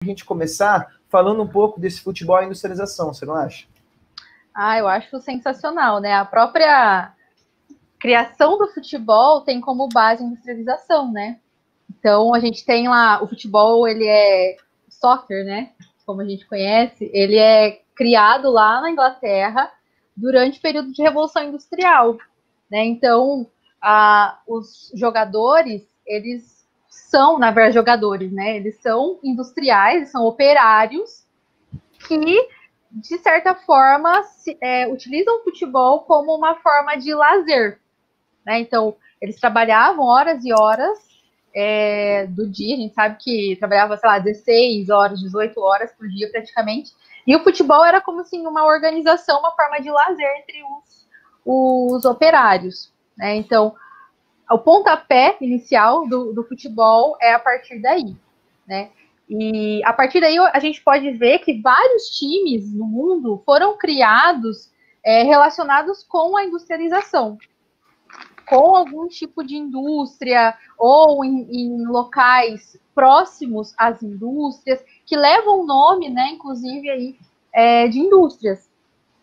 a gente começar falando um pouco desse futebol e industrialização, você não acha? Eu acho sensacional, né? A própria criação do futebol tem como base a industrialização, né? Então, a gente tem lá, o futebol, ele é soccer, né? Como a gente conhece, ele é criado lá na Inglaterra durante o período de Revolução Industrial, né? Então, os jogadores, eles são, na verdade, jogadores, né? Eles são industriais, são operários que, de certa forma, utilizam o futebol como uma forma de lazer, né? Então, eles trabalhavam horas e horas do dia, a gente sabe que trabalhava, sei lá, 16 horas, 18 horas por dia praticamente, e o futebol era como assim, uma organização, uma forma de lazer entre os operários, né? Então, o pontapé inicial do futebol é a partir daí, né? E a partir daí a gente pode ver que vários times no mundo foram criados relacionados com a industrialização, com algum tipo de indústria ou em locais próximos às indústrias que levam o nome, né, inclusive aí, de indústrias.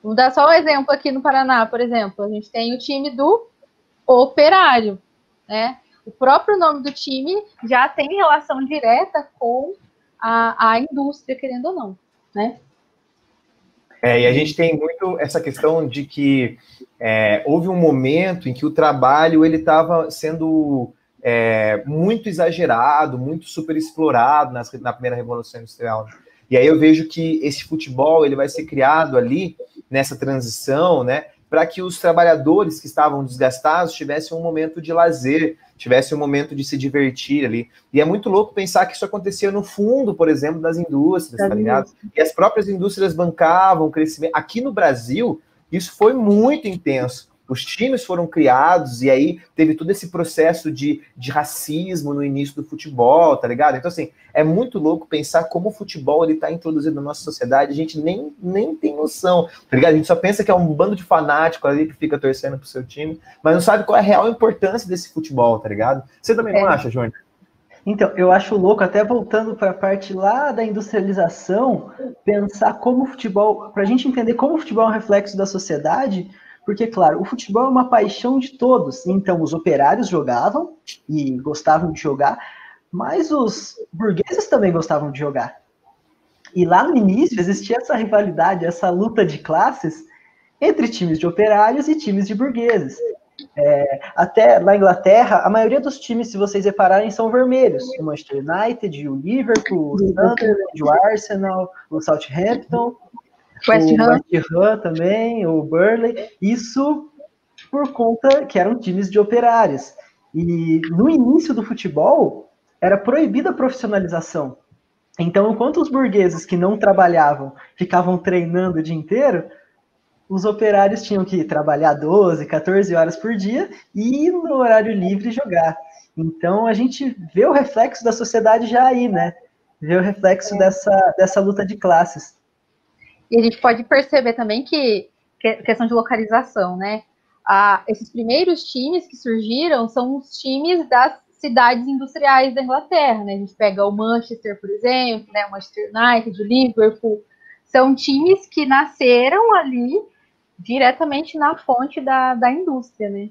Vou dar só um exemplo aqui no Paraná, por exemplo, a gente tem o time do Operário, né? O próprio nome do time já tem relação direta com a indústria, querendo ou não, né? E a gente tem muito essa questão de que houve um momento em que o trabalho ele estava sendo muito exagerado, muito superexplorado na primeira Revolução Industrial. E aí eu vejo que esse futebol ele vai ser criado ali nessa transição, né, para que os trabalhadores que estavam desgastados tivessem um momento de lazer, tivessem um momento de se divertir ali. E é muito louco pensar que isso acontecia no fundo, por exemplo, das indústrias, tá ligado? E as próprias indústrias bancavam o crescimento. Aqui no Brasil, isso foi muito intenso. Os times foram criados e aí teve todo esse processo de racismo no início do futebol, tá ligado? Então, assim, é muito louco pensar como o futebol ele tá introduzido na nossa sociedade, a gente nem tem noção, tá ligado? A gente só pensa que é um bando de fanático ali que fica torcendo pro seu time, mas não sabe qual é a real importância desse futebol, tá ligado? Você também não acha, Júnior? Então, eu acho louco, até voltando para a parte lá da industrialização, pensar como o futebol, para a gente entender como o futebol é um reflexo da sociedade, porque, claro, o futebol é uma paixão de todos. Então, os operários jogavam e gostavam de jogar, mas os burgueses também gostavam de jogar. E lá no início existia essa rivalidade, essa luta de classes entre times de operários e times de burgueses. Até na Inglaterra, a maioria dos times, se vocês repararem, são vermelhos. O Manchester United, o Liverpool, o Sunderland, o Arsenal, o Southampton, o West Ham também, o Burnley. Isso por conta que eram times de operários. E no início do futebol, era proibida a profissionalização. Então, enquanto os burgueses que não trabalhavam ficavam treinando o dia inteiro, os operários tinham que trabalhar 12, 14 horas por dia e no horário livre jogar. Então, a gente vê o reflexo da sociedade já aí, né? Vê o reflexo dessa luta de classes. E a gente pode perceber também que questão de localização, né? Esses primeiros times que surgiram são os times das cidades industriais da Inglaterra, né? A gente pega o Manchester, por exemplo, né? O Manchester United, o Liverpool. São times que nasceram ali diretamente na fonte da indústria, né?